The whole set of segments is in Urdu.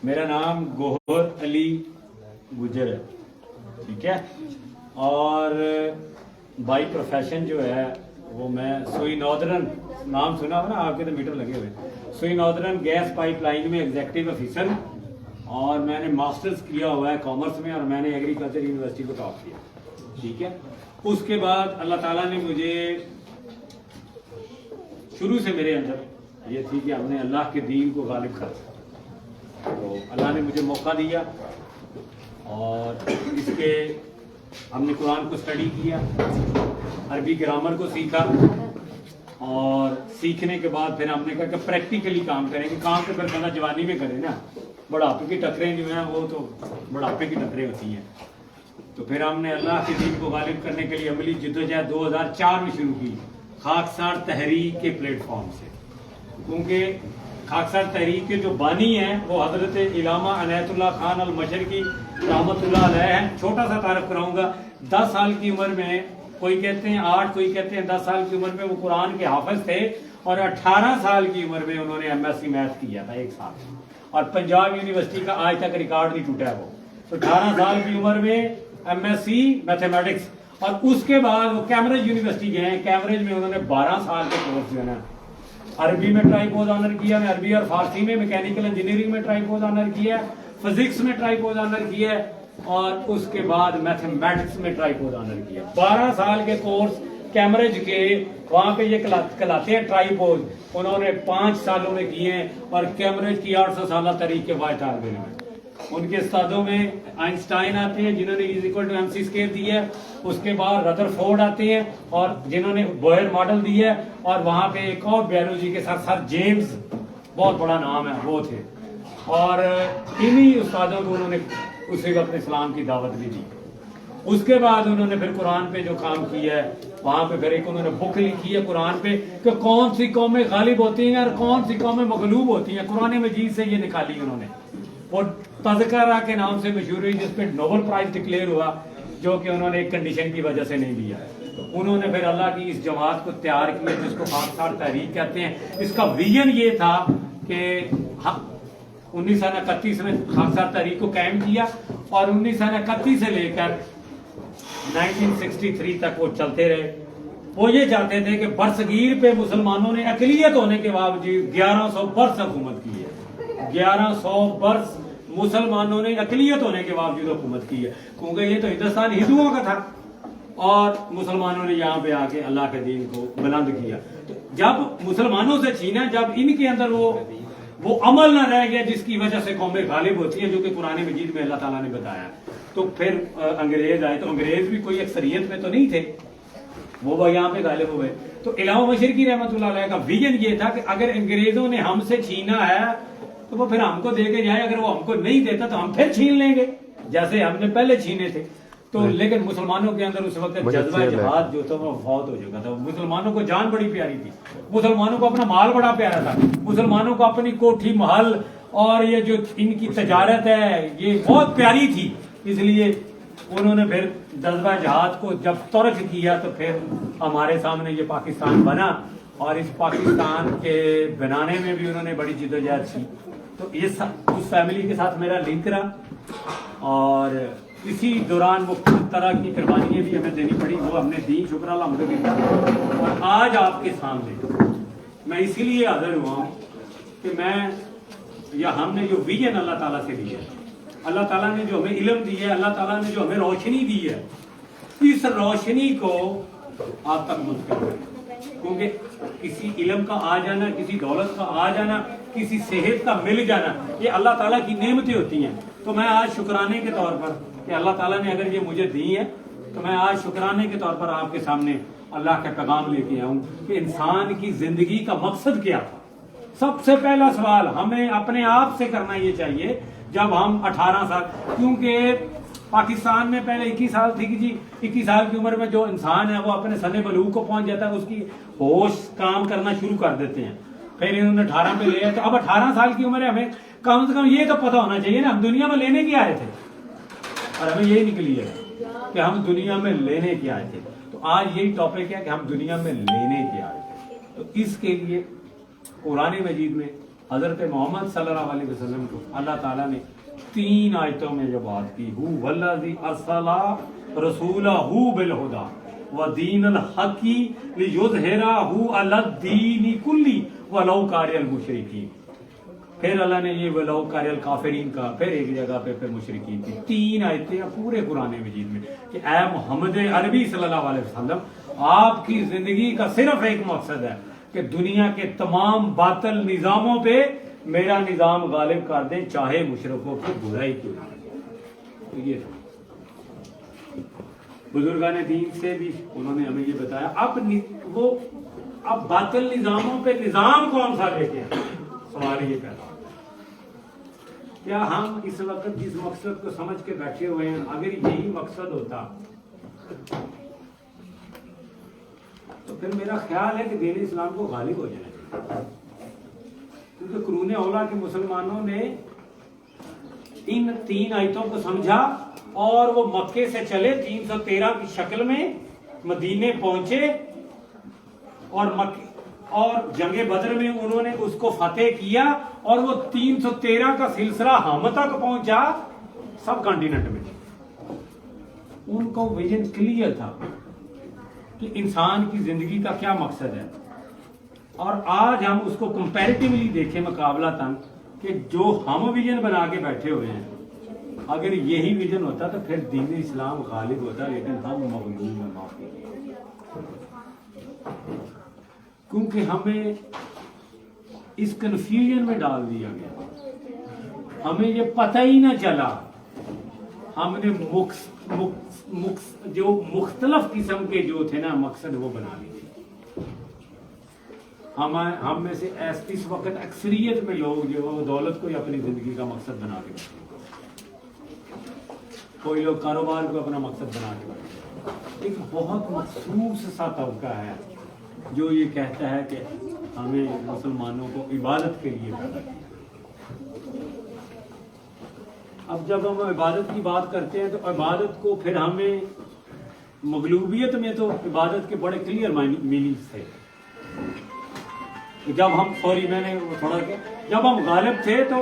میرا نام گوہر علی گجر ہے، ٹھیک ہے. اور بائی پروفیشن جو ہے وہ میں سوئی ناردرن، نام سنا ہو نا آپ کے، تو میٹر لگے ہوئے، سوئی ناردرن گیس پائپ لائن میں ایگزیکٹو آفیسر، اور میں نے ماسٹرز کیا ہوا ہے کامرس میں، اور میں نے ایگریکلچر یونیورسٹی کو ٹاپ کیا، ٹھیک ہے. اس کے بعد اللہ تعالیٰ نے مجھے شروع سے میرے اندر یہ تھی کہ ہم نے اللہ کے دین کو غالب کرنا، تو اللہ نے مجھے موقع دیا اور اس کے ہم نے قرآن کو اسٹڈی کیا، عربی گرامر کو سیکھا، اور سیکھنے کے بعد پھر ہم نے کہا کہ پریکٹیکلی کام کریں گے. کام تو پھر بندہ جوانی میں کرے نا، بڑھاپے کی ٹکریں جو ہیں وہ تو بڑھاپے کی ٹکریں ہوتی ہیں. تو پھر ہم نے اللہ کے دین کو غالب کرنے کے لیے عملی جدوجہد 2004 میں شروع کی، خاکسار تحریک کے پلیٹ فارم سے. کیونکہ خاکسار تحریک کے جو بانی ہیں وہ حضرت علامہ عنایت اللہ خان المشرقی رحمۃ اللہ علیہ ہیں. چھوٹا سا تعارف کراؤں گا. 10 سال کی عمر میں، کوئی کہتے ہیں 8، کوئی کہتے ہیں 10 سال کی عمر میں وہ قرآن کے حافظ تھے، اور 18 سال کی عمر میں انہوں نے MSc میتھ کیا تھا 1 سال، اور پنجاب یونیورسٹی کا آج تک ریکارڈ نہیں ٹوٹا ہے وہ. تو 18 سال کی عمر میں MSc میتھمیٹکس، اور اس کے بعد وہ کیمبرج یونیورسٹی گئے ہیں. کیمبرج میں انہوں نے 12 سال کے کورس جو ہے نا، عربی میں ٹرائپوز آنر کیا ہے، عربی اور فارسی میں، میکینیکل انجینئرنگ میں ٹرائپوز آنر کیا ہے، فزکس میں ٹرائپوز آنر کیا ہے، اور اس کے بعد میتھمیٹکس میں ٹرائپوز آنر کیا. 12 سال کے کورس کیمبرج کے، وہاں پہ یہ کہلاتے ہیں ٹرائپوز، انہوں نے 5 سالوں میں کیے ہیں، اور کیمبرج کی 800 سالہ تاریخ کے واحد طالب علم ہیں. ان کے استادوں میں آئنسٹائن آتے ہیں جنہوں نے E=MC اسکیئر دی ہے، اس کے بعد ردر فورڈ آتے ہیں اور جنہوں نے بوئر ماڈل دی ہے، اور وہاں پہ ایک اور بیولوجی کے ساتھ سر جیمز، بہت بڑا نام ہے، وہ تھے. اور انہی استادوں کو انہوں نے اسی وقت اسلام کی دعوت بھی دی. اس کے بعد انہوں نے پھر قرآن پہ جو کام کیا ہے، وہاں پہ پھر ایک انہوں نے بک لکھی ہے قرآن پہ کہ کون سی قومیں غالب ہوتی ہیں اور کون سی قومیں مغلوب ہوتی ہیں. قرآن مجید سے یہ نکالی انہوں نے، اور تذکرہ کے نام سے مشہور ہوئی، جس پہ نوبل پرائز ڈکلیئر ہوا، جو کہ انہوں نے ایک کنڈیشن کی وجہ سے نہیں دیا. تو انہوں نے پھر اللہ کی اس جماعت کو تیار کیا جس کو خاکسار تحریک کہتے ہیں. اس کا ویژن یہ تھا کہ 1931 میں خاکسار تحریک کو قائم کیا، اور 1931 سے لے کر 1963 تک وہ چلتے رہے. وہ یہ چاہتے تھے کہ برصغیر پہ مسلمانوں نے اقلیت ہونے کے باوجود 1100 برس حکومت کی ہے. 1100 برس مسلمانوں نے اقلیت ہونے کے باوجود حکومت کی ہے، کیونکہ یہ تو ہندوستان ہندوؤں کا تھا، اور مسلمانوں نے یہاں پہ آ کے اللہ کے دین کو بلند کیا. تو جب مسلمانوں سے چھینا، جب ان کے اندر وہ عمل نہ رہ گیا جس کی وجہ سے قومیں غالب ہوتی ہیں، جو کہ قرآن مجید میں اللہ تعالیٰ نے بتایا، تو پھر انگریز آئے. تو انگریز بھی کوئی اکثریت میں تو نہیں تھے، وہ یہاں پہ غالب ہوئے. تو علامہ مشرقی رحمۃ اللہ علیہ کا ویژن یہ تھا کہ اگر انگریزوں نے ہم سے چھینا ہے تو وہ پھر ہم کو دے کے جائے، اگر وہ ہم کو نہیں دیتا تو ہم پھر چھین لیں گے جیسے ہم نے پہلے چھینے تھے. تو لیکن مسلمانوں کے اندر اس وقت جذبہ جہاد جو تھا وہ فوت ہو چکا تھا. مسلمانوں کو جان بڑی پیاری تھی، مسلمانوں کو اپنا مال بڑا پیارا تھا، مسلمانوں کو اپنی کوٹھی محل اور یہ جو ان کی تجارت ہے یہ بہت پیاری تھی. اس لیے انہوں نے پھر جذبہ جہاد کو جب ترک کیا تو پھر ہمارے سامنے یہ پاکستان بنا، اور اس پاکستان کے بنانے میں بھی انہوں نے بڑی جدوجہد کی. تو یہ اس فیملی کے ساتھ میرا لنک رہا، اور اسی دوران وہ طرح کی قربانیاں بھی ہمیں دینی پڑی، وہ ہم نے دی، شکر الحمدللہ. اور آج آپ کے سامنے میں اسی لیے حاضر ہوا ہوں کہ میں یا ہم نے جو ویژن اللہ تعالیٰ سے لیا ہے، اللہ تعالیٰ نے جو ہمیں علم دی ہے، اللہ تعالیٰ نے جو ہمیں روشنی دی ہے، اس روشنی کو آپ تک منتقل کریں. کیونکہ کسی علم کا آ جانا، کسی دولت کا آ جانا، کسی صحت کا مل جانا، یہ اللہ تعالیٰ کی نعمتیں ہوتی ہیں. تو میں آج شکرانے کے طور پر کہ اللہ تعالیٰ نے اگر یہ مجھے دی ہے، تو میں آج شکرانے کے طور پر آپ کے سامنے اللہ کا پیغام لے کے آؤں کہ انسان کی زندگی کا مقصد کیا تھا. سب سے پہلا سوال ہمیں اپنے آپ سے کرنا یہ چاہیے جب ہم 18 سال، کیونکہ پاکستان میں پہلے 21 سال تھی کہ جی 21 سال کی عمر میں جو انسان ہے وہ اپنے سن بلوغ کو پہنچ جاتا ہے، اس کی ہوش کام کرنا شروع کر دیتے ہیں. پھر انہوں نے 18 پہ لیا، تو اب 18 سال کی عمر ہے، ہمیں کم سے کم یہ تو پتہ ہونا چاہیے نا ہم دنیا میں لینے کی آئے تھے، اور ہمیں یہی نکلی ہے کہ ہم دنیا میں لینے کی آئے تھے. تو آج یہی ٹاپک ہے کہ ہم دنیا میں لینے کی آئے تھے. تو اس کے لیے قرآن مجید میں حضرت محمد صلی اللہ علیہ وسلم کو اللہ تعالیٰ نے 3 آیتوں میں جو بات کی، ہو والذی ارسل رسولہ بالہدی ودین الحق لیظہرہ علی الدین کلہ ولو کارہ المشرکین. پھر اللہ نے یہ ولو کارہ الکافرین کا پھر ایک جگہ پہ مشرکین کی 3 آیتیں پورے قرآن مجید میں کہ اے محمد عربی صلی اللہ علیہ وسلم، آپ کی زندگی کا صرف ایک مقصد ہے کہ دنیا کے تمام باطل نظاموں پہ میرا نظام غالب کر دیں، چاہے مشرکوں کی برائی کیوں نہ. یہ بزرگان دین سے بھی انہوں نے ہمیں یہ بتایا. اب باطل نظاموں پہ نظام کون سا لے کے ہیں؟ سوال یہ پیدا. کیا ہم اس وقت جس مقصد کو سمجھ کے بیٹھے ہوئے ہیں، اگر یہی مقصد ہوتا تو پھر میرا خیال ہے کہ دین اسلام کو غالب ہو جانا چاہیے. کیونکہ قرون اولیٰ کے مسلمانوں نے ان 3 آیتوں کو سمجھا اور وہ مکے سے چلے 313 کی شکل میں مدینے پہنچے اور جنگ بدر میں انہوں نے اس کو فتح کیا اور وہ 313 کا سلسلہ ہم تک پہنچا سب کانٹیننٹ میں. ان کو ویژن کلیئر تھا کہ انسان کی زندگی کا کیا مقصد ہے. اور آج ہم اس کو کمپیریٹیولی دیکھیں مقابلہ تن کہ جو ہم ویژن بنا کے بیٹھے ہوئے ہیں، اگر یہی ویژن ہوتا تو پھر دین اسلام غالب ہوتا، لیکن ہم مغلوب ہیں معافی. کیونکہ ہمیں اس کنفیوژن میں ڈال دیا گیا، ہمیں یہ پتہ ہی نہ چلا. ہم نے جو مختلف قسم کے جو تھے نا مقصد وہ بنا لیے. ہم میں سے اس وقت اکثریت میں لوگ جو وہ دولت کو ہی اپنی زندگی کا مقصد بنا کے بیٹھے. کوئی لوگ کاروبار کو اپنا مقصد بنا کے بیٹھے. ایک بہت مخصوص سا طبقہ ہے جو یہ کہتا ہے کہ ہمیں مسلمانوں کو عبادت کے لیے پیدا کیا. اب جب ہم عبادت کی بات کرتے ہیں تو عبادت کو پھر ہمیں مغلوبیت میں تو عبادت کے بڑے کلیئر میننگز تھے. جب ہم میں نے تھوڑا کہ جب ہم غالب تھے تو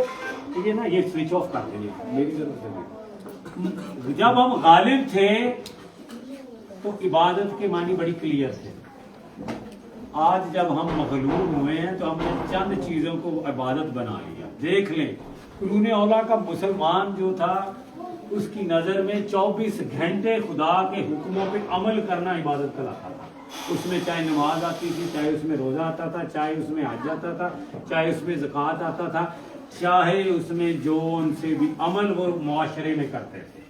یہ نا یہ سوئچ آف کرتے ہیں میری ضرورت ہے. جب ہم غالب تھے تو عبادت کے معنی بڑی کلیئر تھے. آج جب ہم مغلوب ہوئے ہیں تو ہم نے چند چیزوں کو عبادت بنا لیا. دیکھ لیں قرون اولیٰ کا مسلمان جو تھا اس کی نظر میں 24 گھنٹے خدا کے حکموں پہ عمل کرنا عبادت کہلاتا تھا. اس میں چاہے نماز آتی تھی، چاہے اس میں روزہ آتا تھا، چاہے اس میں حج آتا تھا، چاہے اس میں زکوٰۃ آتا تھا، چاہے اس میں جو ان سے بھی عمل وہ معاشرے میں کرتے تھے،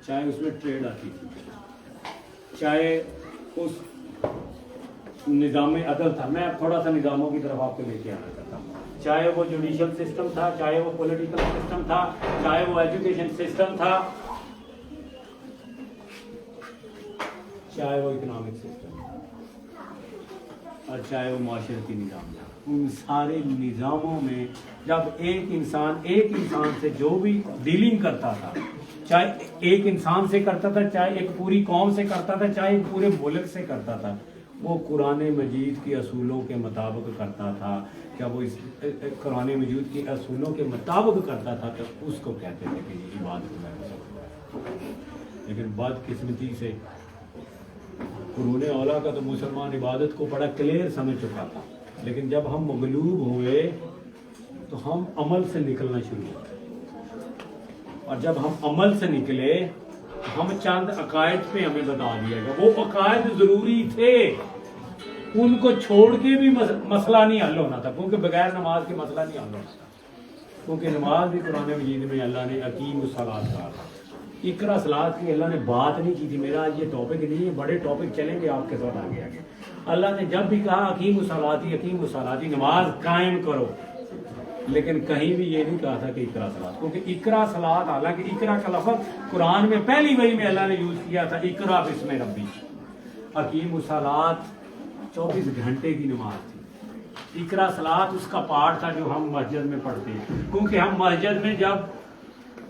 چاہے اس میں ٹریڈ آتی تھی، چاہے اس نظام عدل تھا. میں اب تھوڑا سا نظاموں کی طرف آپ کو لے کے آنا چاہتا ہوں. چاہے وہ جوڈیشل سسٹم تھا، چاہے وہ پولیٹیکل سسٹم تھا، چاہے وہ ایجوکیشن سسٹم تھا، چاہے وہ اکنامک سسٹم اور چاہے وہ معاشرتی نظام تھا. ان سارے نظاموں میں جب ایک انسان سے جو بھی ڈیلنگ کرتا تھا، چاہے ایک انسان سے کرتا تھا، چاہے ایک پوری قوم سے کرتا تھا، چاہے ایک پورے ملک سے کرتا تھا، وہ قرآن مجید کے اصولوں کے مطابق کرتا تھا. کیا وہ اس قرآن مجید کے اصولوں کے مطابق کرتا تھا تو اس کو کہتے تھے کہ یہ عبادت ہے. لیکن بدقسمتی سے قرون اولیٰ کا تو مسلمان عبادت کو بڑا کلیئر سمجھ چکا تھا. لیکن جب ہم مغلوب ہوئے تو ہم عمل سے نکلنا شروع ہوئے، اور جب ہم عمل سے نکلے ہم چند عقائد پہ ہمیں بتا دیا گیا. وہ عقائد ضروری تھے، ان کو چھوڑ کے بھی مسئلہ نہیں حل ہونا تھا، کیونکہ بغیر نماز کے مسئلہ نہیں حل ہونا تھا. کیونکہ نماز بھی قرآن مجید میں اللہ نے اقیم الصلاۃ کہا تھا. اقرا صلاۃ کی اللہ نے بات نہیں کی تھی. میرا آج یہ ٹاپک نہیں ہے، بڑے ٹاپک چلیں گے آپ کے ساتھ آگے آگے. اللہ نے جب بھی کہا اقیم الصلاۃ نماز قائم کرو، لیکن کہیں بھی یہ نہیں کہا تھا کہ اقرا صلاۃ. کیونکہ اقرا صلاۃ، حالانکہ اقرا کا لفظ قرآن میں پہلی وحی میں اللہ نے یوز کیا تھا، اقرا بسم ربی. اقیم الصلاۃ 24 گھنٹے کی نماز تھی. اقرا صلاۃ اس کا پارٹ تھا جو ہم مسجد میں پڑھتے ہیں. کیونکہ ہم مسجد میں جب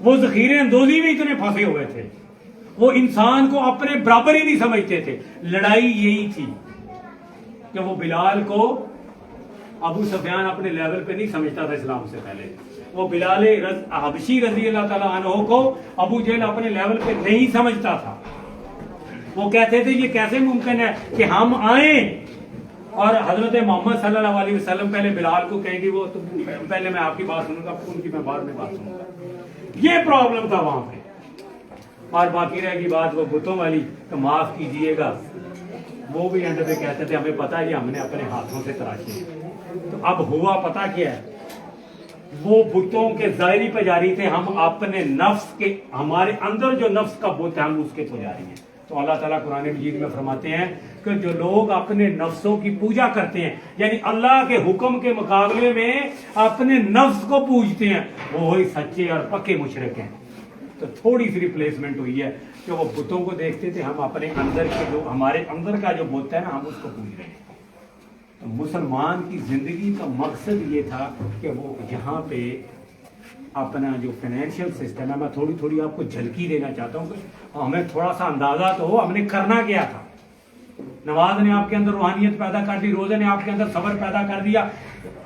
وہ ذخیرے اندوزی میں اتنے پھنسے ہوئے تھے، وہ انسان کو اپنے برابر ہی نہیں سمجھتے تھے. لڑائی یہی تھی کہ وہ بلال کو ابو سفیان اپنے لیول پہ نہیں سمجھتا تھا اسلام سے پہلے. وہ بلال حبشی رضی اللہ تعالیٰ عنہ کو ابو جہل اپنے لیول پہ نہیں سمجھتا تھا. وہ کہتے تھے یہ کیسے ممکن ہے کہ ہم آئیں اور حضرت محمد صلی اللہ علیہ وسلم پہلے بلال کو کہیں گے وہ تو پہلے میں آپ کی بات سنوں گا، ان کی میں بعد میں بات سنوں گا. یہ پرابلم تھا وہاں پہ. اور باقی رہ گئی بات وہ بتوں والی، تو معاف کیجئے گا، وہ بھی اینڈ پہ کہتے تھے ہمیں پتا ہے یہ ہم نے اپنے ہاتھوں سے تراشے. تو اب ہوا پتا کیا ہے، وہ بتوں کے ظاہری پجاری تھے، ہم اپنے نفس کے، ہمارے اندر جو نفس کا بت ہے ہم اس کے پجاری ہیں. تو اللہ تعالیٰ قرآن مجید میں فرماتے ہیں کہ جو لوگ اپنے نفسوں کی پوجا کرتے ہیں، یعنی اللہ کے حکم کے مقابلے میں اپنے نفس کو پوجتے ہیں، وہ وہی سچے اور پکے مشرک ہیں. تو تھوڑی سی ریپلیسمنٹ ہوئی ہے کہ وہ بتوں کو دیکھتے تھے، ہم اپنے اندر کے جو ہمارے اندر کا جو بت ہے نا ہم اس کو پوج رہے ہیں. تو مسلمان کی زندگی کا مقصد یہ تھا کہ وہ یہاں پہ اپنا جو فائنینشیل سسٹم ہے، میں تھوڑی تھوڑی آپ کو جھلکی دینا چاہتا ہوں کہ ہمیں تھوڑا سا اندازہ تو ہو ہم نے کرنا کیا تھا. نماز نے آپ کے اندر روحانیت پیدا کر دی، روزے نے آپ کے اندر صبر پیدا کر دیا،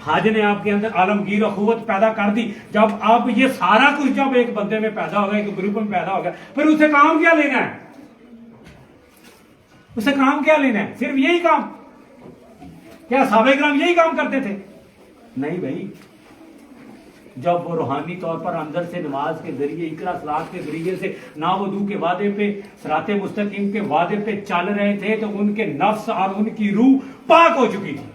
حج نے آپ کے اندر عالمگیر اخوت پیدا کر دی. جب آپ یہ سارا کچھ جب ایک بندے میں پیدا ہو گیا، ایک گروپ میں پیدا ہو گیا، پھر اسے کام کیا لینا ہے؟ اسے کام کیا لینا ہے؟ صرف یہی کام؟ کیا صحابہ کرام یہی کام کرتے تھے؟ نہیں بھائی. جب وہ روحانی طور پر اندر سے نماز کے ذریعے، اقرا صلاۃ کے ذریعے سے ناوضو کے وعدے پہ، صراط مستقیم کے وعدے پہ چل رہے تھے تو ان کے نفس اور ان کی روح پاک ہو چکی تھی.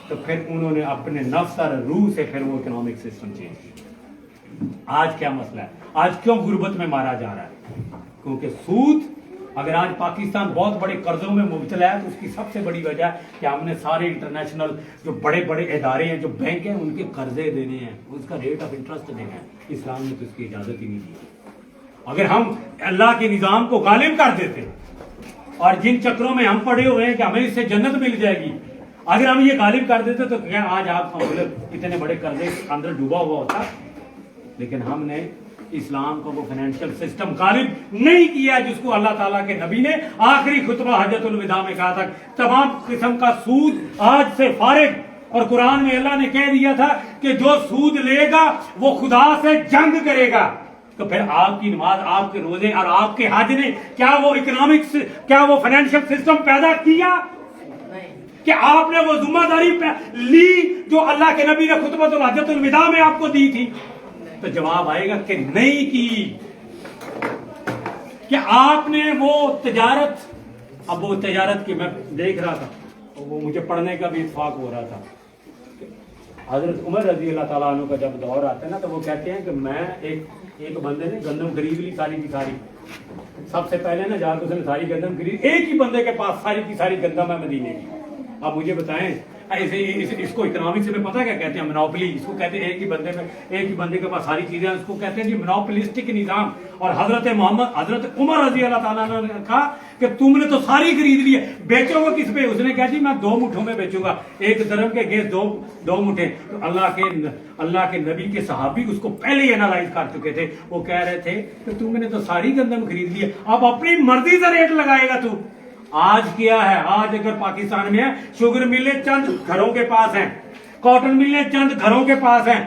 تو پھر انہوں نے اپنے نفس اور روح سے پھر وہ اکنامک سسٹم چینج کیا. آج کیا مسئلہ ہے؟ آج کیوں غربت میں مارا جا رہا ہے؟ کیونکہ سود. اگر آج پاکستان بہت بڑے قرضوں میں مبتلا ہے تو اس کی سب سے بڑی وجہ ہے کہ ہم نے سارے انٹرنیشنل جو بڑے بڑے ادارے ہیں، جو بینک ہیں، ان کے قرضے دینے ہیں، اس کا ریٹ آف انٹرسٹ دینا ہے. اسلام نے تو اس کی اجازت ہی نہیں دی. اگر ہم اللہ کے نظام کو غالب کر دیتے اور جن چکروں میں ہم پڑے ہوئے ہیں کہ ہمیں اس سے جنت مل جائے گی، اگر ہم یہ غالب کر دیتے تو کیا آج آپ کا ملک اتنے بڑے قرضے اندر ڈوبا ہوا ہوتا؟ لیکن ہم نے اسلام کو وہ فائنینشیل سسٹم غالب نہیں کیا جس کو اللہ تعالیٰ کے نبی نے آخری خطبہ حجۃ الوداع میں کہا تھا تمام قسم کا سود آج سے فارغ. اور قرآن میں اللہ نے کہہ دیا تھا کہ جو سود لے گا وہ خدا سے جنگ کرے گا. تو پھر آپ کی نماز، آپ کے روزے اور آپ کے حج نے کیا وہ اکنامکس، کیا وہ فائنینشیل سسٹم پیدا کیا کہ آپ نے وہ ذمہ داری لی جو اللہ کے نبی نے خطبۃ حجۃ الوداع میں آپ کو دی تھی؟ تو جواب آئے گا کہ نہیں کی. کہ آپ نے وہ تجارت، اب وہ تجارت کی میں دیکھ رہا تھا، وہ مجھے پڑھنے کا بھی اتفاق ہو رہا تھا. حضرت عمر رضی اللہ تعالیٰ عنہ کا جب دور آتا ہے نا تو وہ کہتے ہیں کہ میں ایک بندے نے گندم خرید لی ساری کی ساری. سب سے پہلے نا جا کے اس نے ساری گندم خرید، ایک ہی بندے کے پاس ساری کی ساری گندم ہے مدینے کی. اب مجھے بتائیں اس کو اکنامکس میں پتہ کیا کہتے ہیں؟ منوپلی. اس کو کہتے ہیں ایک ہی بندے کے پاس ساری چیزیں ہیں، اس کو کہتے ہیں جی منوپلسٹک نظام. اور حضرت عمر رضی اللہ تعالیٰ نے کہا کہ تم نے تو ساری خرید لی ہے، بیچو گے کس پہ؟ اس نے کہا جی میں 2 مٹھوں میں بیچوں گا، 1 درہم کے گیس 2 مٹھے. تو اللہ کے نبی کے صحابی اس کو پہلے ہی انالائز کر چکے تھے. وہ کہہ رہے تھے کہ تم نے تو ساری گندم خرید لی ہے، اب اپنی مرضی سے ریٹ لگائے گا تو. آج کیا ہے؟ آج اگر پاکستان میں ہے، شوگر ملیں چند گھروں کے پاس ہیں، کاٹن ملیں چند گھروں کے پاس ہیں،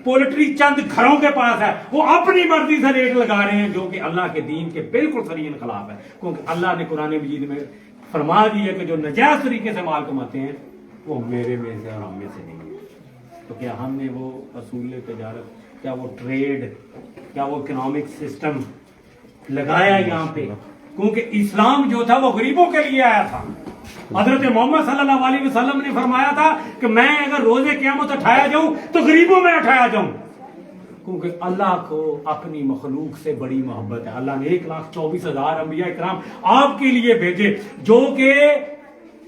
پولٹری چند گھروں کے پاس ہے، وہ اپنی مرضی سے ریٹ لگا رہے ہیں جو کہ اللہ کے دین کے بالکل صریح خلاف ہے. کیونکہ اللہ نے قرآن مجید میں فرما دیا کہ جو نجائز طریقے سے مال کماتے ہیں وہ میرے میں سے اور ہم میں سے نہیں ہے. تو کیا ہم نے وہ اصول تجارت، کیا وہ ٹریڈ، کیا وہ اکنامک سسٹم لگایا یہاں پہ؟ کیونکہ اسلام جو تھا وہ غریبوں کے لیے آیا تھا. حضرت محمد صلی اللہ علیہ وسلم نے فرمایا تھا کہ میں اگر روزے قیامت اٹھایا جاؤں تو غریبوں میں اٹھایا جاؤں. کیونکہ اللہ کو اپنی مخلوق سے بڑی محبت ہے. اللہ نے 1,24,000 انبیاء کرام آپ کے لیے بھیجے، جو کہ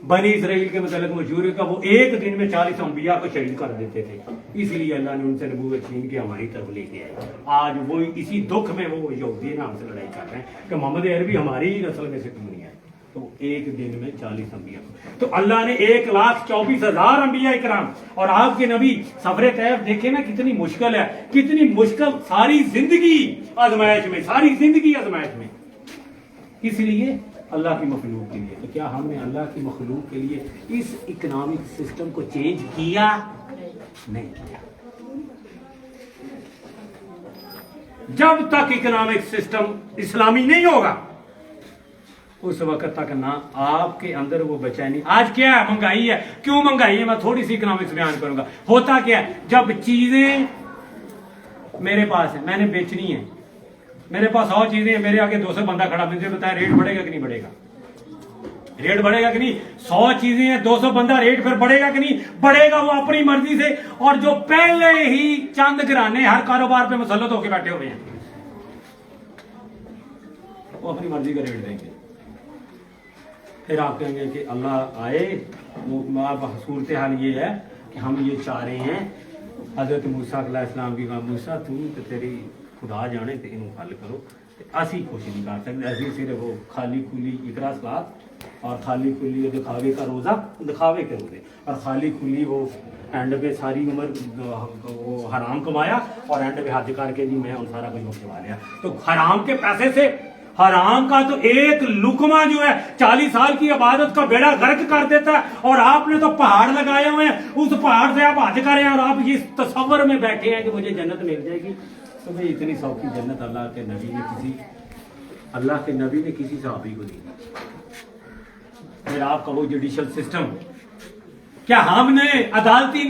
بنی اسرائیل کے متعلق مشہور ہے کہ وہ ایک دن میں 40 انبیاء کو شہید کر دیتے تھے. اس لیے اللہ نے ان سے نبوت چھین کے ہماری طرف لے کے آئے. آج وہ اسی دکھ میں وہ یہودی نام سے لڑائی کر رہے ہیں کہ محمد عربی ہماری ہی نسل میں سے کیوں نہیں ہے. تو ایک دن میں 40 انبیاء. تو اللہ نے 1,24,000 انبیاء اکرام اور آپ کے نبی سفر طیف دیکھیں نا کتنی مشکل ہے, کتنی مشکل, ساری زندگی آزمائش میں, ساری زندگی آزمائش میں, اس لیے اللہ کی مخلوق کے لیے. تو کیا ہم نے اللہ کی مخلوق کے لیے اس اکنامک سسٹم کو چینج کیا؟ نہیں کیا. جب تک اکنامک سسٹم اسلامی نہیں ہوگا اس وقت تک نہ آپ کے اندر وہ بچینی. آج کیا ہے؟ مہنگائی ہے. کیوں مہنگائی ہے؟ میں تھوڑی سی اکنامکس بیان کروں گا. ہوتا کیا ہے, جب چیزیں میرے پاس ہیں, میں نے بیچنی ہے, میرے پاس 100 چیزیں ہیں, میرے آگے 200 بندہ کھڑا, مجھے بتایا ریٹ بڑھے گا کہ نہیں بڑھے گا؟ ریٹ بڑھے گا کہ نہیں؟ 100 چیزیں ہیں, 200 بندہ, ریٹ پھر بڑھے گا کہ نہیں بڑھے گا؟ وہ اپنی مرضی سے. اور جو پہلے ہی چند گرانے ہر کاروبار پہ مسلط ہو کے بیٹھے ہوئے ہیں, وہ اپنی مرضی کا ریٹ دیں گے. پھر آپ کہیں گے کہ اللہ آئے. صورتحال یہ ہے کہ ہم یہ چاہ رہے ہیں حضرت موسیٰ علیہ السلام کی کہا موسیٰ تو تیری خدا جانے تے انہوں حل کرو. اسی کچھ نہیں کر سکتے, اسی صرف وہ خالی کھلی اقرا صلات اور خالی کھلی دکھاوے کا روزہ, دکھاوے کے روزے, اور خالی کھلی وہ اینڈ پہ ساری عمر وہ حرام کمایا اور اینڈ پہ حج کر کے جی میں ان سارا کچھ مکھوا لیا. تو حرام کے پیسے سے, حرام کا تو ایک لقمہ جو ہے 40 سال کی عبادت کا بیڑا غرق کر دیتا ہے. اور آپ نے تو پہاڑ لگائے ہوئے ہیں, اس پہاڑ سے آپ حج کر رہے ہیں اور آپ اس تصور میں بیٹھے ہیں کہ مجھے جنت مل جائے گی. تو بھئی اتنی سوکھی جنت اللہ کے نبی نے کسی صحابی کو دی. پھر آپ کا وہ جوڈیشل سسٹم, کیا ہم نے عدالتی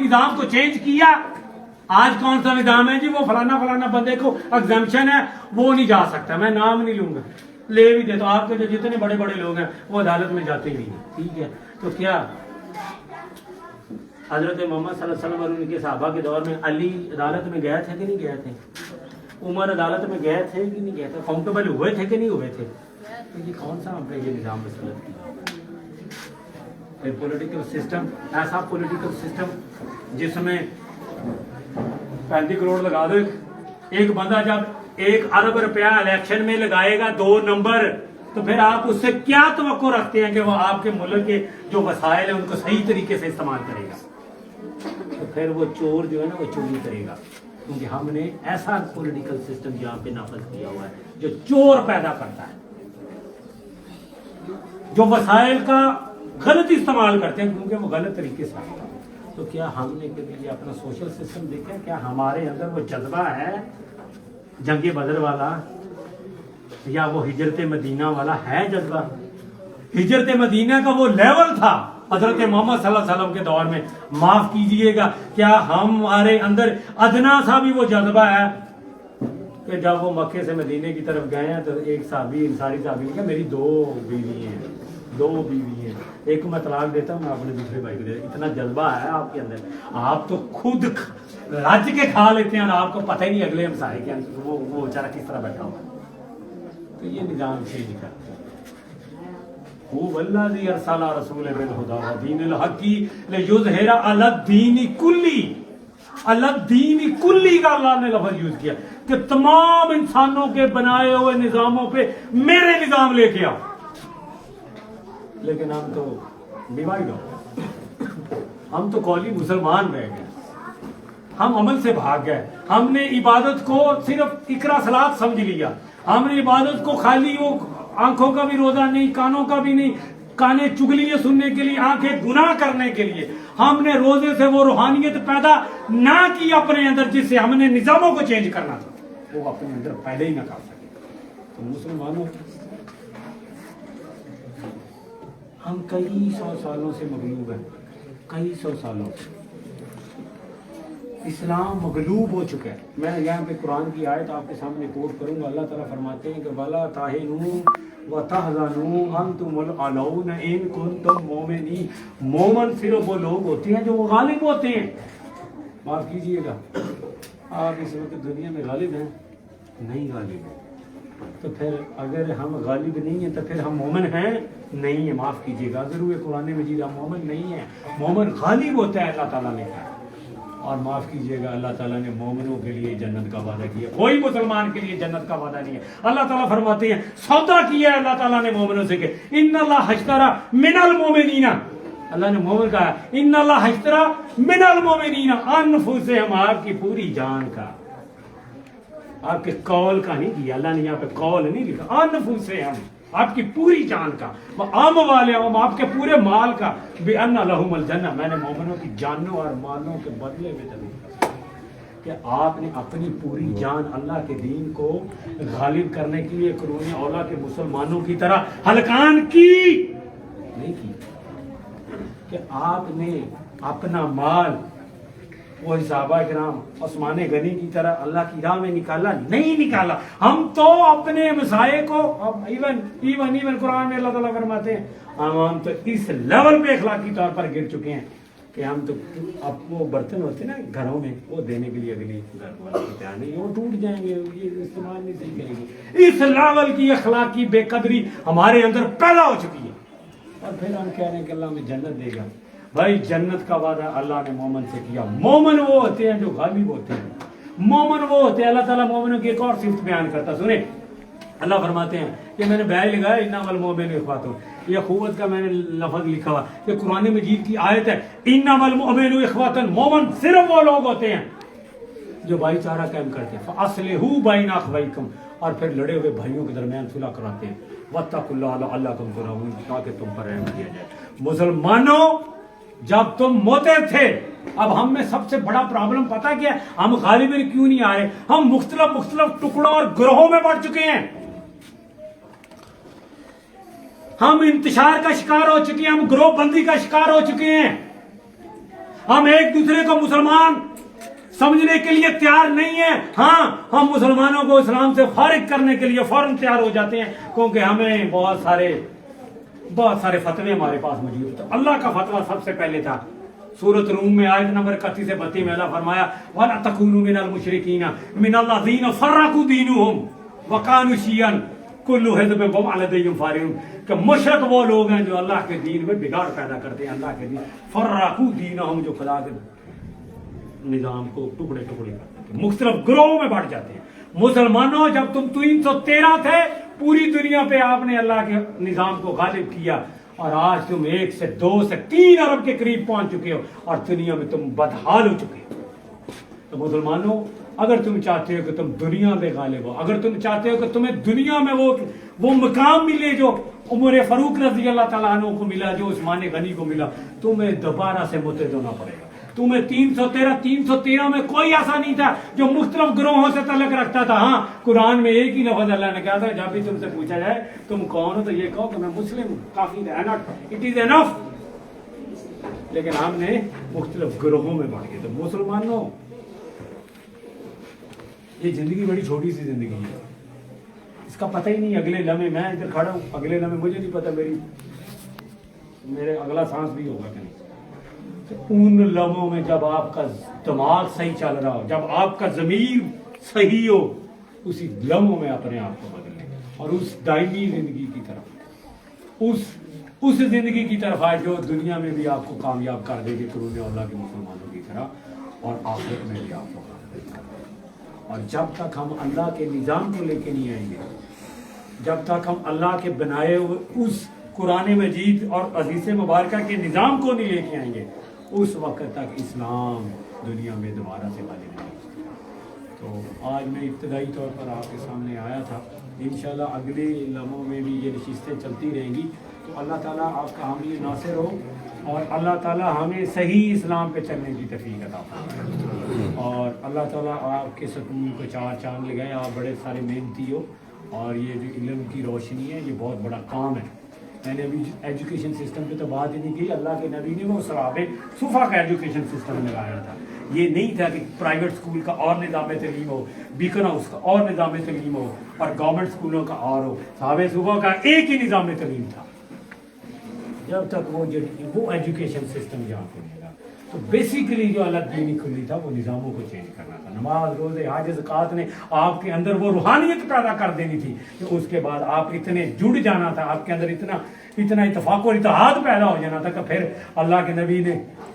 نظام کو چینج کیا؟ آج کون سا نظام ہے جی؟ وہ فلانا بندے کو ایگزمپشن ہے, وہ نہیں جا سکتا. میں نام نہیں لوں گا, لے بھی دے تو آپ کے جو جتنے بڑے بڑے لوگ ہیں وہ عدالت میں جاتے ہی نہیں ہیں. ٹھیک ہے, تو کیا حضرت محمد صلی اللہ علیہ وسلم اور ان کے صحابہ کے دور میں علی عدالت میں گئے تھے کہ نہیں گئے تھے؟ عمر عدالت میں گئے تھے کہ نہیں گئے تھے؟ اکاؤنٹیبل ہوئے تھے کہ نہیں ہوئے تھے؟ تو یہ کون سا ہم نے یہ نظام مسلط کیا؟ پھر پولیٹیکل سسٹم, ایسا پولیٹیکل سسٹم جس میں 35 کروڑ لگا دو, ایک بندہ جب 1 ارب روپیہ الیکشن میں لگائے گا 2 نمبر, تو پھر آپ اس سے کیا توقع رکھتے ہیں کہ وہ آپ کے ملک کے جو وسائل ہیں ان کو صحیح طریقے سے استعمال کرے گا؟ تو پھر وہ چور جو ہے نا وہ چوری کرے گا, کیونکہ ہم نے ایسا پولیٹیکل سسٹم یہاں پہ نافذ کیا ہوا ہے جو چور پیدا کرتا ہے, جو وسائل کا غلط استعمال کرتے ہیں کیونکہ وہ غلط طریقے سے آتا ہے. تو کیا ہم نے کبھی اپنا سوشل سسٹم دیکھا؟ کیا ہمارے اندر وہ جذبہ ہے جنگ بدر والا, یا وہ ہجرت مدینہ والا ہے جذبہ؟ ہجرت مدینہ کا وہ لیول تھا حضرت محمد صلی اللہ علیہ وسلم کے دور میں. معاف کیجئے گا, کیا ہمارے اندر ادنا سا بھی وہ جذبہ ہے کہ جب وہ مکے سے مدینے کی طرف گئے ہیں تو ایک صحابی, انصاری صحابی نے کہا میری 2 بیوی ہیں, 2 بیوی ہیں, ایک کو میں طلاق دیتا ہوں, میں اپنے دوسرے بھائی کو دیتا ہوں. اتنا جذبہ ہے آپ کے اندر, آپ تو خود رج کے کھا لیتے ہیں اور آپ کو پتہ ہی نہیں اگلے ہمسائے کے اندر وہ بیچارہ کس طرح بیٹھا ہوا. تو یہ نظام چینج کرتے ہیں. هو والذی ارسل رسولہ بالہدی ودین الحق لیظہرہ علی الدین کلی. علی الدین کلی کا اللہ نے لفظ یوز کیا کہ تمام انسانوں کے بنائے ہوئے نظاموں پہ میرے نظام لے کے آؤ. لیکن ہم تو ڈیوائڈ ہو گئے, ہم تو قولی مسلمان رہ گئے, ہم عمل سے بھاگ گئے. ہم نے عبادت کو صرف اقرا صلات سمجھ لیا. ہم نے عبادت کو خالی وہ آنکھوں کا بھی روزہ نہیں, کانوں کا بھی نہیں, کانے چگلیاں سننے کے لیے, آنکھیں گناہ کرنے کے لیے. ہم نے روزے سے وہ روحانیت پیدا نہ کی اپنے اندر جس سے ہم نے نظاموں کو چینج کرنا تھا, وہ اپنے اندر پہلے ہی نہ کر سکے. تو مسلمانوں ہم کئی 100 سالوں سے مغلوب ہیں, کئی 100 سالوں سے اسلام مغلوب ہو چکا ہے. میں یہاں پہ قرآن کی آیت آپ کے سامنے کوٹ کروں گا. اللہ تعالیٰ فرماتے ہیں کہ وَلَا تَهِنُوا وَتَحْزَنُوا وَأَنْتُمُ الْأَعْلَوْنَ إِن كُنتُم مُؤْمِنِينَ. مومن صرف وہ لوگ ہوتے ہیں جو وہ غالب ہوتے ہیں. معاف کیجئے گا, آپ اس وقت دنیا میں غالب ہیں نہیں, غالب ہیں. تو پھر اگر ہم غالب نہیں ہیں تو پھر ہم مومن ہیں نہیں ہیں. معاف کیجئے گا, ضرور قرآن مجید ہم مومن نہیں ہیں. مومن غالب ہوتا ہے, اللہ تعالیٰ نے کہا. اور معاف کیجیے گا، اللہ تعالیٰ نے مومنوں کے لیے جنت کا وعدہ کیا، کوئی مسلمان کے لیے جنت کا وعدہ نہیں ہے۔ اللہ تعالیٰ فرماتے ہیں سودا کیا ہے اللہ تعالیٰ نے مومنوں سے کہ ان اللہ اشتری من المؤمنین، اللہ نے مومن کہا ان اللہ اشتری من المؤمنین انفسہم، آپ کی پوری جان کا، آپ کے قول کا نہیں کیا، اللہ نے یہاں پہ قول نہیں لکھا، انفسہم آپ کی پوری جان کا، عام والے آپ کے پورے مال کا، بِأَنَّ لَهُمُ الْجَنَّةَ، میں نے مومنوں کی جانوں اور مالوں کے بدلے میں جنت کہ آپ نے اپنی پوری جان اللہ کے دین کو غالب کرنے کے لیے قرون اولا کے مسلمانوں کی طرح ہلکان کی نہیں کی، کہ آپ نے اپنا مال وہ صحابہ کرام عثمان غنی کی طرح اللہ کی راہ میں نکالا نہیں نکالا۔ ہم تو اپنے مسائل کو ایون قرآن میں اللہ تعالیٰ فرماتے ہیں ہم تو اس لیول پہ اخلاقی طور پر گر چکے ہیں کہ ہم تو اب وہ برتن ہوتے ہیں نا گھروں میں، وہ دینے کے لیے اگلی گھر والے کو تیار نہیں، وہ ٹوٹ جائیں گے، یہ استعمال نہیں سیکھیں گے۔ اس لیول کی اخلاقی بے قدری ہمارے اندر پیدا ہو چکی ہے، اور پھر ہم کہہ رہے ہیں کہ اللہ ہمیں جنت دے گا۔ بھائی جنت کا وعدہ اللہ نے مومن سے کیا، مومن وہ ہوتے ہیں جو غالب ہوتے ہیں، مومن وہ ہوتے ہیں، اللہ تعالیٰ مومنوں کی ایک اور صفت بیان کرتا، سنیں اللہ فرماتے ہیں کہ میں نے بیان لگایا انما المؤمنون اخوۃ، یہ اخوت کا میں نے لفظ لکھا ہوا کہ قرآن مجید کی آیت ہے انما المؤمنون اخوۃ، مومن صرف وہ لوگ ہوتے ہیں جو بھائی چارہ قائم کرتے ہیں، فاصلحوا بین اخویکم، اور پھر لڑے ہوئے بھائیوں کے درمیان صلح کراتے ہیں، واتقوا اللہ لعلکم ترحمون، تاکہ تم پر رحم کیا جائے۔ مسلمانوں جب تم موتے تھے، اب ہم میں سب سے بڑا پرابلم پتا کیا ہے، ہم غالباً کیوں نہیں آئے، ہم مختلف ٹکڑوں اور گروہوں میں بڑھ چکے ہیں، ہم انتشار کا شکار ہو چکے ہیں، ہم گروہ بندی کا شکار ہو چکے ہیں، ہم ایک دوسرے کو مسلمان سمجھنے کے لیے تیار نہیں ہیں، ہاں ہم مسلمانوں کو اسلام سے فارغ کرنے کے لیے فوراً تیار ہو جاتے ہیں، کیونکہ ہمیں بہت سارے فتوے ہمارے پاس موجود تھے۔ اللہ کا فتویٰ سب سے پہلے تھا، سورۃ روم میں آیت نمبر 31 سے 32 میں اللہ فرمایا وَلَا تَكُونُوا مِنَ الْمُشْرِكِينَ مِنَ الَّذِينَ فَرَّقُوا دِينَهُمْ وَكَانُوا شِيَّعًا كُلُّ حِزْبٍ بِمَا لَدَيْهِمْ فَارِغُونَ، کہ مشرک وہ لوگ ہیں جو اللہ کے دین میں بگاڑ پیدا کرتے ہیں، اللہ کے دین فَرَّقُوا دِينَهُمْ، جو خدا کے نظام کو ٹکڑے ٹکڑے کرتے ہیں، مختلف گروہوں میں بانٹ جاتے ہیں۔ مسلمانوں جب تم 313 تھے، پوری دنیا پہ آپ نے اللہ کے نظام کو غالب کیا، اور آج تم 1 سے 2 سے 3 ارب کے قریب پہنچ چکے ہو، اور دنیا میں تم بدحال ہو چکے ہو۔ تو مسلمانوں اگر تم چاہتے ہو کہ تم دنیا میں غالب ہو، اگر تم چاہتے ہو کہ تمہیں دنیا میں وہ مقام ملے جو عمر فاروق رضی اللہ تعالیٰ عنہ کو ملا، جو عثمان غنی کو ملا، تمہیں دوبارہ سے متحد ہونا پڑے گا۔ تمہیں 313 میں کوئی ایسا نہیں تھا جو مختلف گروہوں سے تعلق رکھتا تھا۔ ہاں قرآن میں ایک ہی لفظ اللہ نے کہا تھا، جب بھی تم سے پوچھا جائے تم کون ہو تو یہ کہو کہ میں مسلم ہوں، کافی ہے، اٹ از انف۔ لیکن ہم نے مختلف گروہوں میں بانٹ گئے۔ تو مسلمانوں یہ زندگی بڑی چھوٹی سی زندگی ہے، اس کا پتہ ہی نہیں، اگلے لمحے میں ادھر کھڑا ہوں، اگلے لمحے مجھے نہیں پتا میرے اگلا سانس بھی ہوگا کہ نہیں۔ ان لمحوں میں جب آپ کا دماغ صحیح چل رہا ہو، جب آپ کا ضمیر صحیح ہو، اسی لمحوں میں اپنے آپ کو بدلیں اور اس دائمی زندگی کی طرف، اس زندگی کی طرف آئے جو دنیا میں بھی آپ کو کامیاب کر دے گی قرون اولا کے مسلمانوں کی طرح، اور آخرت میں بھی آپ کو کامیاب کر دے گی۔ اور جب تک ہم اللہ کے نظام کو لے کے نہیں آئیں گے، جب تک ہم اللہ کے بنائے ہوئے اس قرآن مجید اور حدیث مبارکہ کے نظام کو نہیں لے کے آئیں گے، اس وقت تک اسلام دنیا میں دوبارہ سے غالب نہیں ہوگا۔ تو آج میں ابتدائی طور پر آپ کے سامنے آیا تھا، انشاءاللہ اگلے لمحوں میں بھی یہ نشستیں چلتی رہیں گی، تو اللہ تعالیٰ آپ کا حامی ناصر ہو، اور اللہ تعالیٰ ہمیں صحیح اسلام پہ چلنے کی توفیق عطا فرمائے، اور اللہ تعالیٰ آپ کے سکون کو 4 چاند لگائے۔ آپ بڑے سارے محنتی ہو، اور یہ جو علم کی روشنی ہے یہ بہت بڑا کام ہے۔ میں نے ابھی ایجوکیشن سسٹم پہ تو بات ہی نہیں کی، اللہ کے نبی نے وہ صحابہ صفا کا ایجوکیشن سسٹم لگایا تھا۔ یہ نہیں تھا کہ پرائیویٹ اسکول کا اور نظام تعلیم ہو، بیکن ہاؤس کا اور نظام تعلیم ہو، اور گورنمنٹ اسکولوں کا اور ہو۔ صحابہ صفا کا ایک ہی نظام تعلیم تھا، جب تک وہ ایجوکیشن سسٹم یہاں پہ نہیں گا۔ تو بیسیکلی جو اللہ دینی کھلی تھا وہ نظاموں کو چینج کرنا تھا۔ نماز، روزے، حج، زکوٰۃ نے آپ کے اندر وہ روحانیت پیدا کر دینی تھی کہ اس کے بعد آپ اتنے جڑ جانا تھا، آپ کے اندر اتنا اتفاق اور اتحاد پیدا ہو جانا تھا کہ پھر اللہ کے نبی نے